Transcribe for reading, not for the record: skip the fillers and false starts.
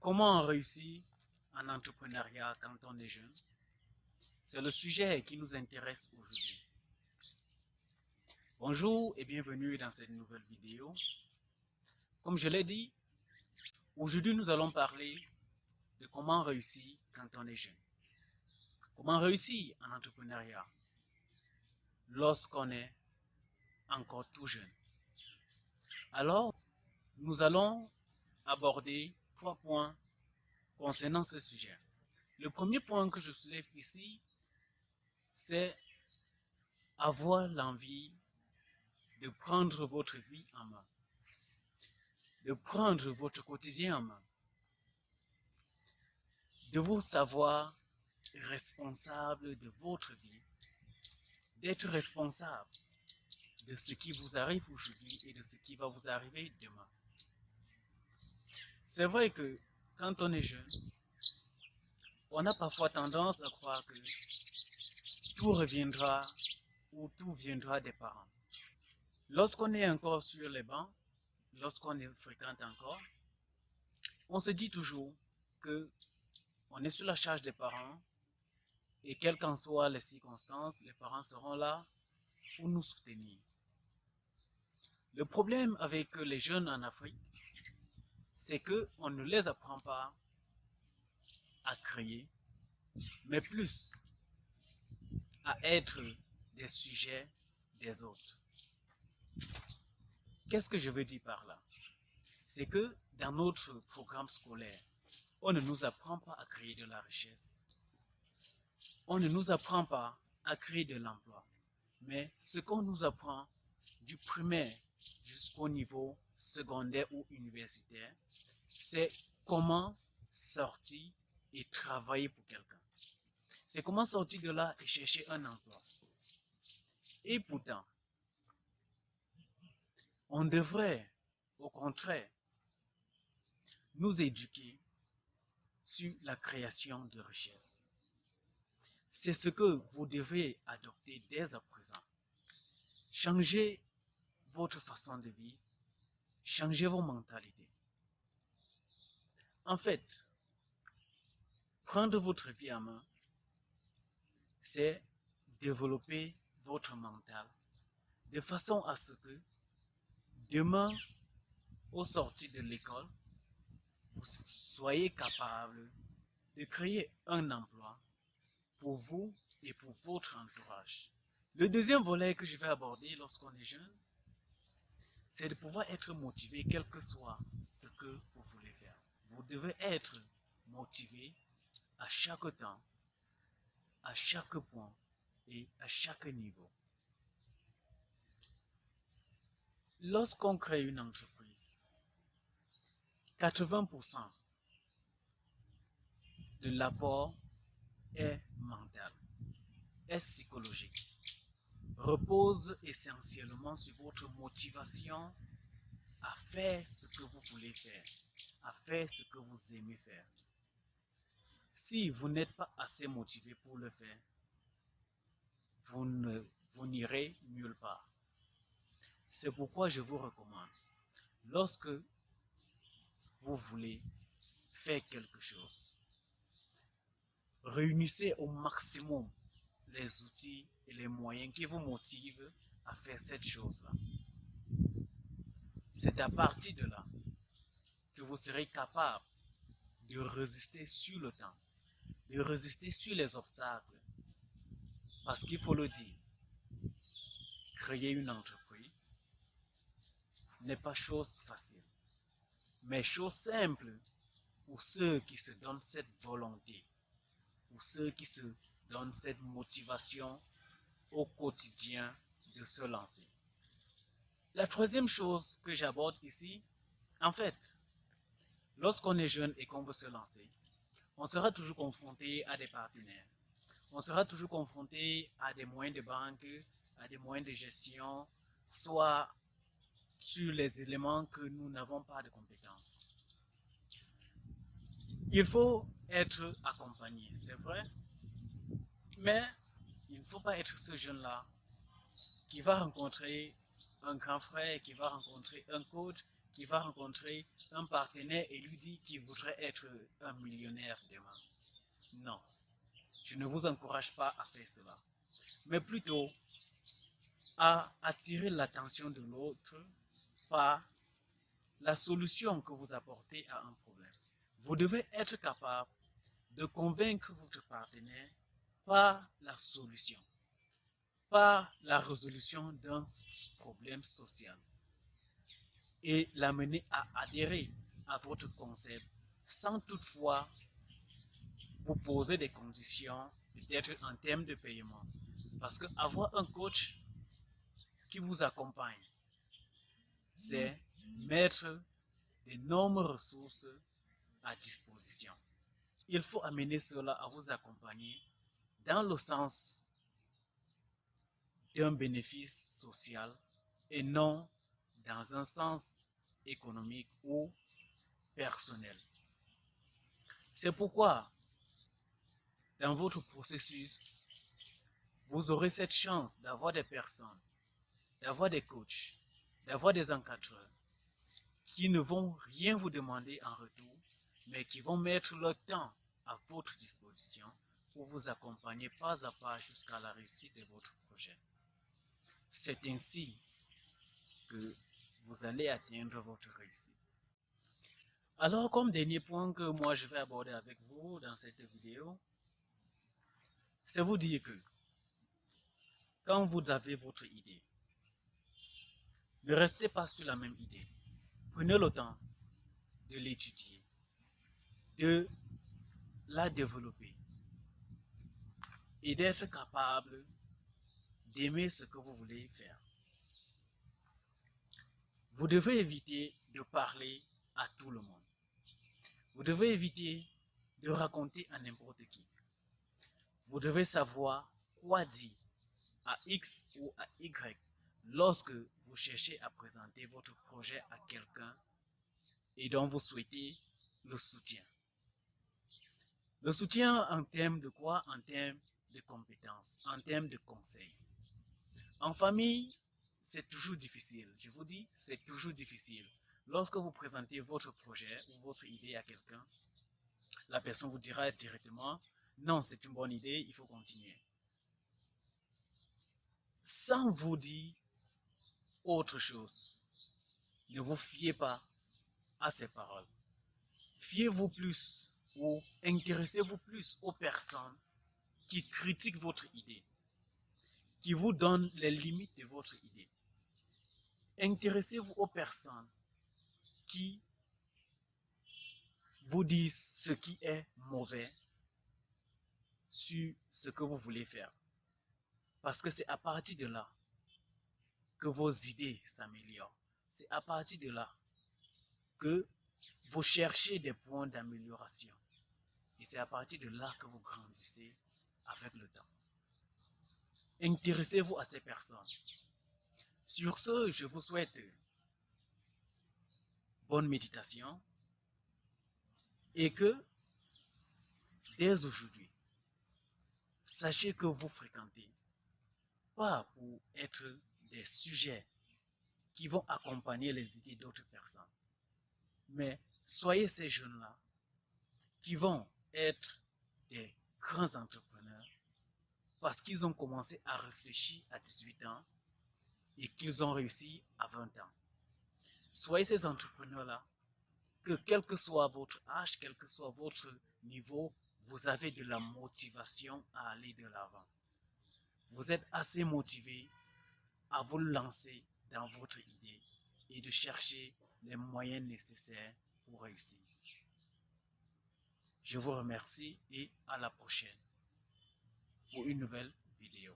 Comment réussir en entrepreneuriat quand on est jeune? C'est le sujet qui nous intéresse aujourd'hui. Bonjour et bienvenue dans cette nouvelle vidéo. Comme je l'ai dit, aujourd'hui nous allons parler de comment réussir quand on est jeune. Comment réussir en entrepreneuriat lorsqu'on est encore tout jeune. Alors, nous allons aborder 3 points concernant ce sujet. Le premier point que je soulève ici, c'est avoir l'envie de prendre votre vie en main, de prendre votre quotidien en main, de vous savoir responsable de votre vie, d'être responsable de ce qui vous arrive aujourd'hui et de ce qui va vous arriver demain. C'est vrai que quand on est jeune, on a parfois tendance à croire que tout reviendra ou tout viendra des parents. Lorsqu'on est encore sur les bancs, lorsqu'on fréquente encore, on se dit toujours que on est sous la charge des parents et quelles qu'en soient les circonstances, les parents seront là pour nous soutenir. Le problème avec les jeunes en Afrique, c'est qu'on ne les apprend pas à créer, mais plus à être des sujets des autres. Qu'est-ce que je veux dire par là? C'est que dans notre programme scolaire, on ne nous apprend pas à créer de la richesse. On ne nous apprend pas à créer de l'emploi. Mais ce qu'on nous apprend du primaire jusqu'au niveau secondaire ou universitaire, c'est comment sortir et travailler pour quelqu'un. C'est comment sortir de là et chercher un emploi. Et pourtant, on devrait, au contraire, nous éduquer sur la création de richesses. C'est ce que vous devez adopter dès à présent. Changez votre façon de vivre, changez vos mentalités. En fait, prendre votre vie en main, c'est développer votre mental de façon à ce que demain, au sortir de l'école, vous soyez capable de créer un emploi pour vous et pour votre entourage. Le deuxième volet que je vais aborder lorsqu'on est jeune, c'est de pouvoir être motivé quel que soit ce que vous voulez faire. Vous devez être motivé à chaque temps, à chaque point et à chaque niveau. Lorsqu'on crée une entreprise, 80% de l'apport est mental, est psychologique, repose essentiellement sur votre motivation à faire ce que vous voulez faire, à faire ce que vous aimez faire. Si vous n'êtes pas assez motivé pour le faire, vous n'irez nulle part. C'est pourquoi je vous recommande, lorsque vous voulez faire quelque chose, réunissez au maximum les outils et les moyens qui vous motivent à faire cette chose-là. C'est à partir de là que vous serez capable de résister sur le temps, de résister sur les obstacles. Parce qu'il faut le dire, créer une entreprise n'est pas chose facile, mais chose simple pour ceux qui se donnent cette volonté, pour ceux qui se donnent cette motivation au quotidien de se lancer. La troisième chose que j'aborde ici, en fait, lorsqu'on est jeune et qu'on veut se lancer, on sera toujours confronté à des partenaires. On sera toujours confronté à des moyens de banque, à des moyens de gestion, soit sur les éléments que nous n'avons pas de compétences. Il faut être accompagné, c'est vrai, mais il ne faut pas être ce jeune-là qui va rencontrer un grand frère, qui va rencontrer un coach, il va rencontrer un partenaire et lui dit qu'il voudrait être un millionnaire demain. Non, je ne vous encourage pas à faire cela, mais plutôt à attirer l'attention de l'autre par la solution que vous apportez à un problème. Vous devez être capable de convaincre votre partenaire par la solution, par la résolution d'un problème social et l'amener à adhérer à votre concept sans toutefois vous poser des conditions, peut-être en termes de paiement. Parce que avoir un coach qui vous accompagne, c'est mettre d'énormes ressources à disposition. Il faut amener cela à vous accompagner dans le sens d'un bénéfice social et non dans un sens économique ou personnel. C'est pourquoi, dans votre processus, vous aurez cette chance d'avoir des personnes, d'avoir des coachs, d'avoir des encadreurs qui ne vont rien vous demander en retour, mais qui vont mettre leur temps à votre disposition pour vous accompagner pas à pas jusqu'à la réussite de votre projet. C'est ainsi que vous allez atteindre votre réussite. Alors, comme dernier point que moi je vais aborder avec vous dans cette vidéo, c'est vous dire que quand vous avez votre idée, ne restez pas sur la même idée. Prenez le temps de l'étudier, de la développer et d'être capable d'aimer ce que vous voulez faire. Vous devez éviter de parler à tout le monde. Vous devez éviter de raconter à n'importe qui. Vous devez savoir quoi dire à X ou à Y lorsque vous cherchez à présenter votre projet à quelqu'un et dont vous souhaitez le soutien. Le soutien en termes de quoi? En termes de compétences, en termes de conseils. En famille, c'est toujours difficile. Je vous dis, c'est toujours difficile. Lorsque vous présentez votre projet ou votre idée à quelqu'un, la personne vous dira directement, non, c'est une bonne idée, il faut continuer. Sans vous dire autre chose, ne vous fiez pas à ces paroles. Fiez-vous plus ou intéressez-vous plus aux personnes qui critiquent votre idée, qui vous donnent les limites de votre idée. Intéressez-vous aux personnes qui vous disent ce qui est mauvais sur ce que vous voulez faire. Parce que c'est à partir de là que vos idées s'améliorent. C'est à partir de là que vous cherchez des points d'amélioration. Et c'est à partir de là que vous grandissez avec le temps. Intéressez-vous à ces personnes. Sur ce, je vous souhaite bonne méditation et que dès aujourd'hui, sachez que vous fréquentez pas pour être des sujets qui vont accompagner les idées d'autres personnes, mais soyez ces jeunes-là qui vont être des grands entrepreneurs parce qu'ils ont commencé à réfléchir à 18 ans et qu'ils ont réussi à 20 ans. Soyez ces entrepreneurs-là que quel que soit votre âge, quel que soit votre niveau, vous avez de la motivation à aller de l'avant. Vous êtes assez motivé à vous lancer dans votre idée et de chercher les moyens nécessaires pour réussir. Je vous remercie et à la prochaine pour une nouvelle vidéo.